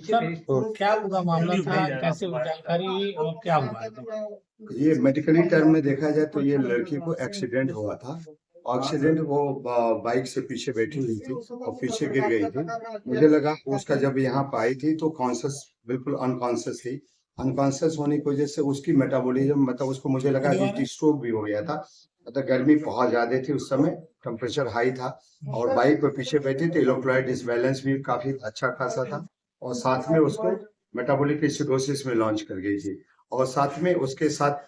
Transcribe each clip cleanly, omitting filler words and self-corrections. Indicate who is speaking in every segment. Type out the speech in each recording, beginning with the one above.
Speaker 1: Sir, तो क्या पूरा मामला था, कैसे वो जानकारी हुई और क्या हुआ है?
Speaker 2: ये मेडिकली टर्म में देखा जाए तो ये लड़की को एक्सीडेंट हुआ था। एक्सीडेंट वो बाइक से पीछे बैठी हुई थी और पीछे गिर गई थी। मुझे लगा उसका जब यहाँ पे आई थी तो कॉन्शियस बिल्कुल अनकॉन्शियस थी। अनकॉन्शियस होने की वजह से उसकी मेटाबॉलिज्म मतलब उसको मुझे लगा हीट स्ट्रोक भी हो गया था। मतलब गर्मी बहुत ज्यादा थी उस समय, टेम्परेचर हाई था और बाइक पे पीछे बैठी थी। इलेक्ट्रोलाइट डिसबैलेंस भी काफी अच्छा खासा था और साथ में उसको मेटाबॉलिक एसिडोसिस में लॉन्च कर गई थी और साथ में उसके साथ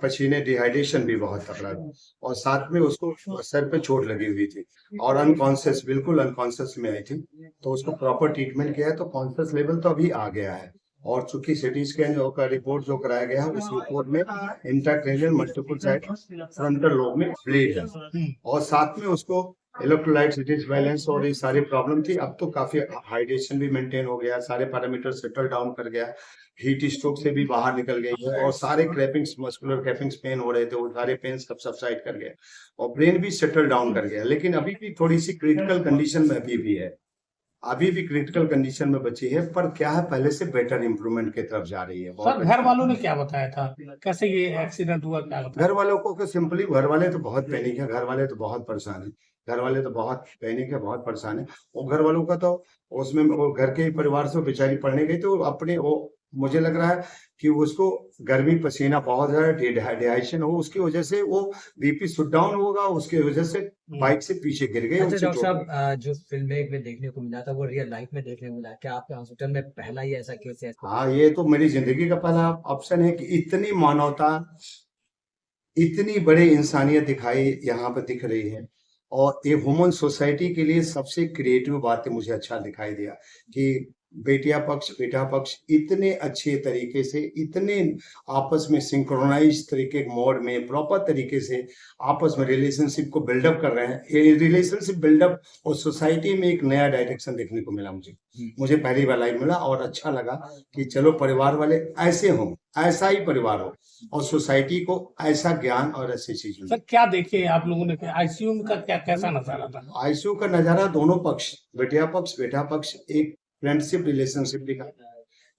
Speaker 2: पसीने डिहाइड्रेशन भी बहुत तगड़ा था और साथ में उसको सर पे चोट लगी हुई थी और अनकॉन्शियस बिल्कुल अनकॉन्शियस में आई थी। तो उसको प्रॉपर ट्रीटमेंट किया है तो कॉन्शियस लेवल तो अभी आ गया है और चूंकि सिटी स्कैन का रिपोर्ट जो कराया गया है उस रिपोर्ट में intracranial multiple side frontal lobe में ब्लीड है और साथ में उसको इलेक्ट्रोलाइट डिसबैलेंस और ये सारी प्रॉब्लम थी। अब तो काफी हाइड्रेशन भी मेंटेन हो गया, सारे पैरामीटर सेटल डाउन कर गया, हीट स्ट्रोक से भी बाहर निकल गई है और सारे क्रैपिंग्स मस्कुलर क्रैपिंग्स पेन हो रहे थे वो सारे पेन सब सबसाइड कर गए और ब्रेन भी सेटल डाउन कर गया। लेकिन अभी भी थोड़ी सी क्रिटिकल कंडीशन में अभी भी है, अभी भी क्रिटिकल कंडीशन में बची है, पर क्या है पहले से बेटर इंप्रूवमेंट की तरफ जा रही है।
Speaker 1: सर, घर वालों ने क्या बताया था, कैसे ये एक्सीडेंट हुआ, क्या बताया?
Speaker 2: घर वालों को सिंपली घर वाले तो बहुत पैनिक है, घर वाले तो बहुत परेशान है, घर वाले तो बहुत पैनिक है, बहुत परेशान है। और घर वालों का तो उसमें वो घर के परिवार से बेचारी पढ़ने गई तो अपने वो मुझे लग रहा है कि उसको गर्मी पसीना बहुत ज्यादा डिहाइड्रेशन हो उसकी वजह से वो बीपी शट डाउन होगा, उसकी वजह से बाइक से पीछे गिर गई।
Speaker 3: अच्छा डॉक्टर साहब, जो फिल्म में देखने को मिला था वो रियल लाइफ में देखने को मिला, क्या आपके हॉस्पिटल में पहला ही ऐसा केस है?
Speaker 2: हाँ, ये तो मेरी जिंदगी का पहला ऑप्शन है कि इतनी मानवता, इतनी बड़ी इंसानियत दिखाई यहाँ पर दिख रही है और ये ह्यूमन सोसाइटी के लिए सबसे क्रिएटिव बात मुझे अच्छा दिखाई दिया कि बेटिया पक्ष बेटा पक्ष इतने अच्छे तरीके से, इतने आपस में सिंक्रोनाइज तरीके मोड में प्रॉपर तरीके से आपस में रिलेशनशिप को बिल्डअप कर रहे हैं। ये रिलेशनशिप बिल्डअप और सोसाइटी में एक नया डायरेक्शन देखने को मिला मुझे पहली बार लाइव मिला और अच्छा लगा कि चलो परिवार वाले ऐसे हों, ऐसा ही परिवार हो और सोसाइटी को ऐसा ज्ञान और ऐसी चीज।
Speaker 1: सर, क्या देखे आप लोगों ने, आईसीयू का क्या कैसा नजारा था?
Speaker 2: आईसीयू का नजारा दोनों पक्ष बेटा पक्ष एक फ्रेंडशिप रिलेशनशिप दिखा,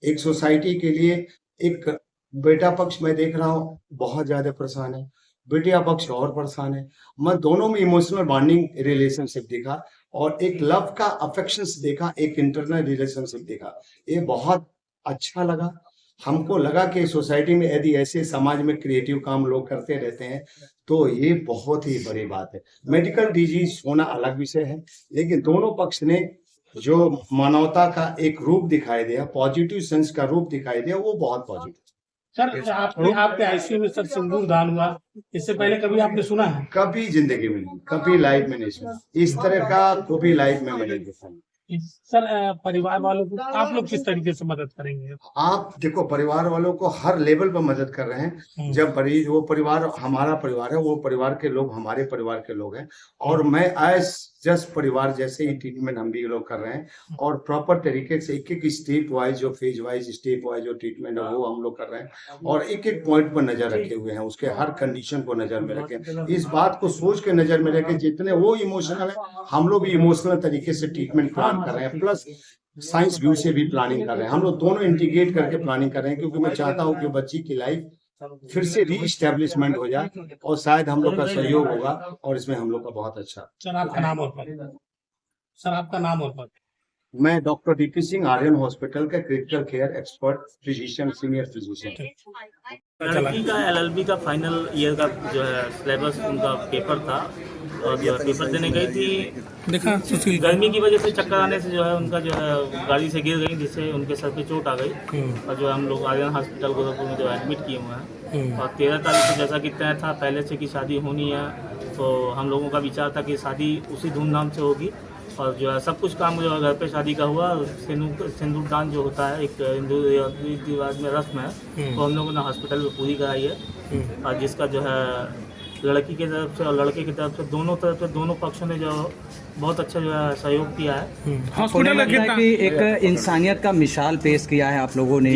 Speaker 2: एक सोसाइटी के लिए एक बेटा पक्ष मैं देख रहा हूँ बहुत ज्यादा परेशान है, बेटिया पक्ष और परेशान है। मैं दोनों में इमोशनल बॉन्डिंग रिलेशनशिप दिखा और एक लव का अफेक्शंस देखा, एक इंटरनल रिलेशनशिप देखा। ये बहुत अच्छा लगा। हमको लगा कि सोसाइटी में यदि ऐसे समाज में क्रिएटिव काम लोग करते रहते हैं तो ये बहुत ही बड़ी बात है। मेडिकल डिजीज होना अलग विषय है, लेकिन दोनों पक्ष ने जो मानवता का एक रूप दिखाई दिया, पॉजिटिव सेंस का रूप दिखाई दिया, वो बहुत पॉजिटिव।
Speaker 1: सर, आपके आईसीयू में सर सिंदूर दान हुआ, इससे पहले कभी आपने सुना है?
Speaker 2: कभी जिंदगी में नहीं, कभी लाइफ में नहीं सुना, इस तरह का कभी लाइफ में मैंने देखा नहीं।
Speaker 1: सर, परिवार वालों को आप लोग किस तरीके से मदद करेंगे?
Speaker 2: आप देखो परिवार वालों को हर लेवल पर मदद कर रहे हैं। जब वो परिवार हमारा परिवार है, वो परिवार के लोग हमारे परिवार के लोग हैं और मैं एज जस्ट परिवार जैसे ही ट्रीटमेंट हम भी लोग कर रहे हैं और प्रॉपर तरीके से एक एक स्टेप वाइज जो फेज वाइज स्टेप वाइज जो ट्रीटमेंट है वो हम लोग कर रहे हैं और एक एक पॉइंट पर नजर रखे हुए हैं, उसके हर कंडीशन को नजर में रखें, इस बात को सोच के नजर में रखें जितने वो इमोशनल है हम लोग भी इमोशनल तरीके से ट्रीटमेंट प्लान कर रहे हैं, प्लस साइंस व्यू से भी प्लानिंग कर रहे हैं। हम लोग दोनों इंटीग्रेट करके प्लानिंग कर रहे हैं क्योंकि मैं चाहता हूं कि बच्ची की लाइफ फिर से रीइस्टेब्लिशमेंट हो जाए और शायद हम लोग का सहयोग होगा और इसमें हम लोग का बहुत अच्छा।
Speaker 1: सर, आपका नाम और पद? सर, आपका नाम और पद?
Speaker 2: मैं doctor DP Singh Aryan hospital का critical care expert physician, senior physician.
Speaker 4: लड़की का एलएलबी का फाइनल ईयर का जो है सिलेबस उनका पेपर था और जो है पेपर देने गई थी,
Speaker 1: देखा सुशील,
Speaker 4: गर्मी की वजह से चक्कर आने से जो है उनका जो है गाड़ी से गिर गई जिससे उनके सर पे चोट आ गई और जो हम लोग आर्यन हॉस्पिटल गोरखपुर में जो एडमिट किए हुए हैं और 13 तारीख को जैसा कि तय था पहले से कि शादी होनी है तो हम लोगों का विचार था कि शादी उसी धूमधाम से होगी और जो है सब कुछ काम जो है घर पे शादी का हुआ। सिंदूर दान जो होता है एक हिंदू रिवाज में रस्म है तो हम लोगों ने हॉस्पिटल में पूरी कराई है और जिसका जो है लड़की की तरफ से और लड़के की तरफ से दोनों पक्षों ने जो बहुत अच्छा जो है सहयोग किया है।
Speaker 3: हॉस्पिटल की एक इंसानियत का मिसाल पेश किया है आप लोगों ने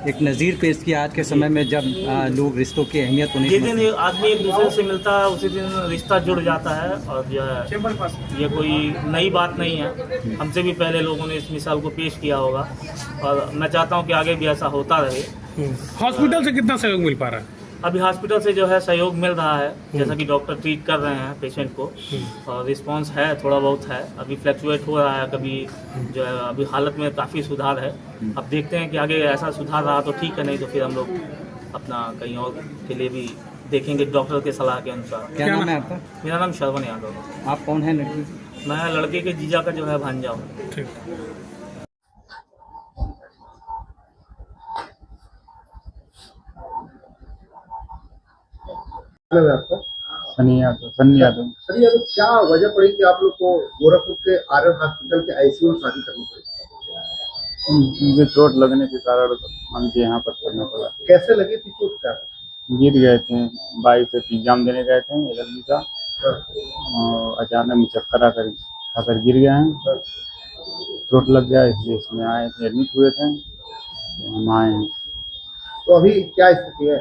Speaker 3: एक नज़ीर पेश किया आज के समय में जब लोग रिश्तों की अहमियत को
Speaker 4: जिस
Speaker 3: नहीं
Speaker 4: दिन आदमी एक दूसरे से मिलता है उसी दिन रिश्ता जुड़ जाता है। और जो है ये कोई नई बात नहीं है, हमसे भी पहले लोगों ने इस मिसाल को पेश किया होगा और मैं चाहता हूँ कि आगे भी ऐसा होता रहे।
Speaker 1: हॉस्पिटल से कितना सहयोग मिल पा रहा है?
Speaker 4: अभी हॉस्पिटल से जो है सहयोग मिल रहा है, जैसा कि डॉक्टर ट्रीट कर रहे हैं पेशेंट को और रिस्पांस है, थोड़ा बहुत है, अभी फ्लैक्चुएट हो रहा है, कभी जो है अभी हालत में काफ़ी सुधार है। अब देखते हैं कि आगे ऐसा सुधार रहा तो ठीक है, नहीं तो फिर हम लोग अपना कहीं और के लिए भी देखेंगे डॉक्टर के सलाह के अनुसार।
Speaker 3: क्या नाम है आपका?
Speaker 4: मेरा नाम श्रवण यादव है।
Speaker 3: आप कौन है लड़की?
Speaker 4: मैं लड़के के जीजा का जो है भांजा हूँ।
Speaker 5: आपका
Speaker 6: सनी यादव
Speaker 5: सर, ये क्या वजह पड़ी कि आप लोग को गोरखपुर के आर्यन हॉस्पिटल के आईसीयू में शादी करनी पड़ी?
Speaker 6: मुझे चोट लगने के कारण मुझे यहाँ पर करना पड़ा।
Speaker 5: कैसे लगी थी चोट? क्या
Speaker 6: गिर गए थे, बाइक से एग्जाम देने गए थे एलएलबी का और अचानक में चक्कर आकर गिर गए हैं, चोट लग गया, इसलिए इसमें आए थे, एडमिट हुए थे, हम आए हैं।
Speaker 5: तो अभी क्या स्थिति है?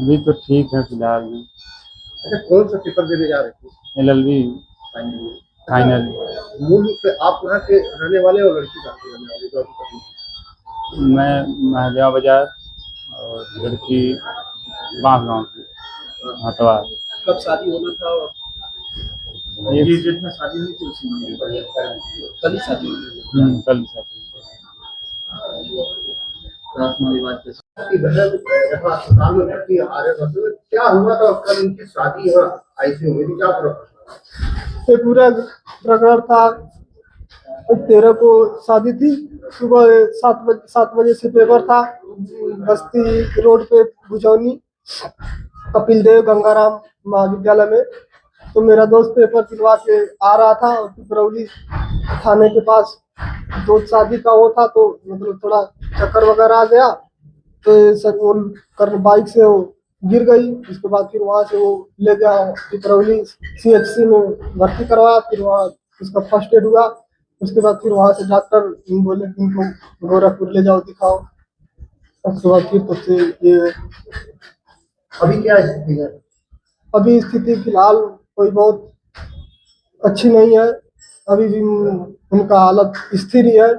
Speaker 6: अभी तो ठीक है फिलहाल में।
Speaker 5: अच्छा, कौन सा पेपर देने जा रहे थे?
Speaker 6: LLB final.
Speaker 5: मूल रूप से आप यहाँ के रहने वाले और लड़की कहाँ के रहने वाले? तो अभी तक
Speaker 6: मैं महदेवा बाजार और लड़की बांस गाँव की हटवा।
Speaker 5: कब शादी होना था? और
Speaker 6: ये
Speaker 5: डेट में शादी हुई थी उसी में कल ही शादी हुई?
Speaker 6: कल शादी।
Speaker 5: आपकी बहन यहाँ अस्पताल में भर्ती है आर्यन हॉस्पिटल, क्या हुआ था कल उनकी शादी यहाँ आईसीयू में थी? क्या
Speaker 7: ये पूरा प्रकरण था। 13 को शादी थी, सुबह 7 बजे से पेपर था, बस्ती रोड पे भुजौनी कपिल देव गंगाराम महाविद्यालय में। तो मेरा दोस्त पेपर दिलवा के आ रहा था और पिपरौली थाने के पास दो शादी का वो था, तो मतलब थोड़ा चक्कर वगैरह आ गया, तो सर वो बाइक से वो गिर गई। उसके बाद फिर वहाँ से वो ले गया पिपरौली सीएचसी में भर्ती करवाया, फिर वहाँ उसका फर्स्ट एड हुआ। उसके बाद फिर वहाँ से डॉक्टर बोले कि इनको गोरखपुर ले जाओ दिखाओ। उसके बाद फिर तो ये
Speaker 5: अभी क्या स्थिति है?
Speaker 7: अभी स्थिति फिलहाल कोई बहुत अच्छी नहीं है, अभी भी उनका हालत स्थिर ही है,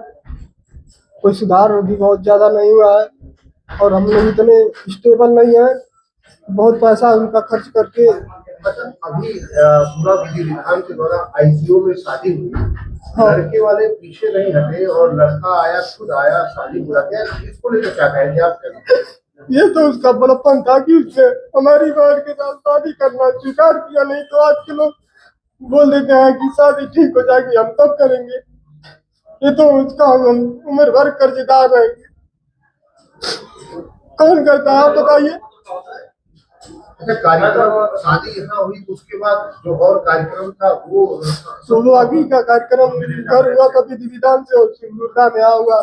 Speaker 7: कोई सुधार भी बहुत ज़्यादा नहीं हुआ है और हम लोग इतने स्टेबल नहीं है, बहुत पैसा उनका खर्च करके।
Speaker 5: अभी पूरा विधि विधान के द्वारा आईसीयू में शादी हुई, लड़के वाले पीछे नहीं हटे और लड़का आया, खुद आया, शादी पूरा किया। इसको लेकर क्या कहेंगे आप?
Speaker 7: ये तो उसका बड़प्पन था कि उसने हमारी बहन के साथ शादी करना स्वीकार किया, नहीं तो आज के लोग बोल देते हैं कि शादी ठीक हो जाएगी हम तब करेंगे। ये तो उसका हम उम्र भर कर्जदार रहेंगे। कौन करता है आप बताइए?
Speaker 5: अच्छा, कार्यक्रम शादी यहाँ हुई, उसके बाद जो और कार्यक्रम था वो
Speaker 7: तो अभी का कार्यक्रम घर हुआ था विधि विधान से और सिंदूरदान यहाँ हुआ।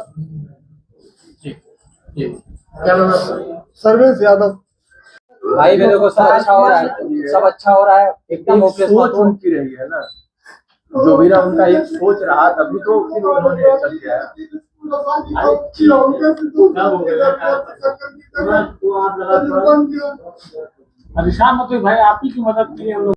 Speaker 5: क्या नाम है आपका?
Speaker 7: सर्वेश यादव।
Speaker 3: भाई मेरे को सब अच्छा हो रहा है, सब अच्छा हो रहा है, एकदम ओके।
Speaker 5: सोच उनकी रही है ना, जो भी ना उनका एक सोच रहा, तभी तो फिर उन्होंने चल गया।
Speaker 1: परेशान मत हो भाई, आप ही की मदद के लिए हम लोग।